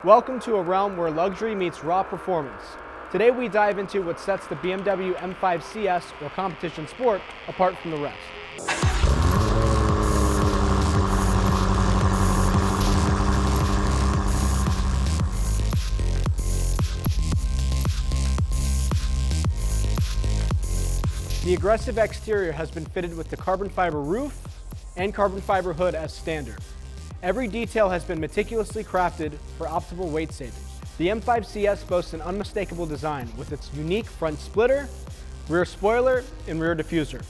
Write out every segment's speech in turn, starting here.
Welcome to a realm where luxury meets raw performance. Today we dive into what sets the BMW M5 CS, or competition sport, apart from the rest. The aggressive exterior has been fitted with the carbon fiber roof and carbon fiber hood as standard. Every detail has been meticulously crafted for optimal weight savings. The M5 CS boasts an unmistakable design with its unique front splitter, rear spoiler, and rear diffuser.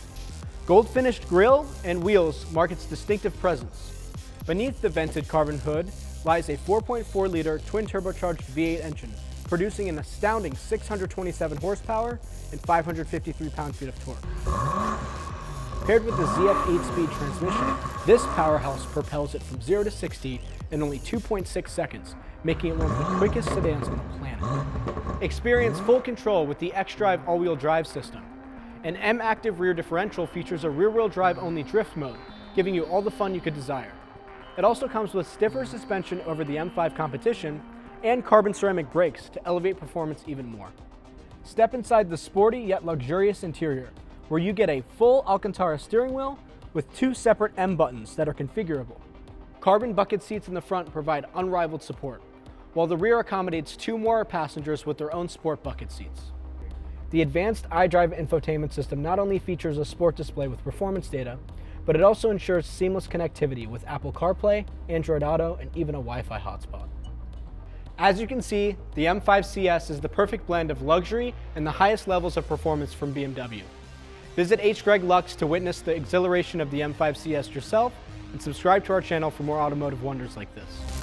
Gold-finished grille and wheels mark its distinctive presence. Beneath the vented carbon hood lies a 4.4-liter twin-turbocharged V8 engine, producing an astounding 627 horsepower and 553 pound-feet of torque. Paired with the ZF 8-speed transmission, this powerhouse propels it from 0 to 60 in only 2.6 seconds, making it one of the quickest sedans on the planet. Experience full control with the HGreg all-wheel drive system. An M-Active rear differential features a rear-wheel drive-only drift mode, giving you all the fun you could desire. It also comes with stiffer suspension over the M5 competition and carbon ceramic brakes to elevate performance even more. Step inside the sporty yet luxurious interior, where you get a full Alcantara steering wheel with two separate M buttons that are configurable. Carbon bucket seats in the front provide unrivaled support, while the rear accommodates two more passengers with their own sport bucket seats. The advanced iDrive infotainment system not only features a sport display with performance data, but it also ensures seamless connectivity with Apple CarPlay, Android Auto, and even a Wi-Fi hotspot. As you can see, the M5 CS is the perfect blend of luxury and the highest levels of performance from BMW. Visit HGreg Lux to witness the exhilaration of the M5 CS yourself, and subscribe to our channel for more automotive wonders like this.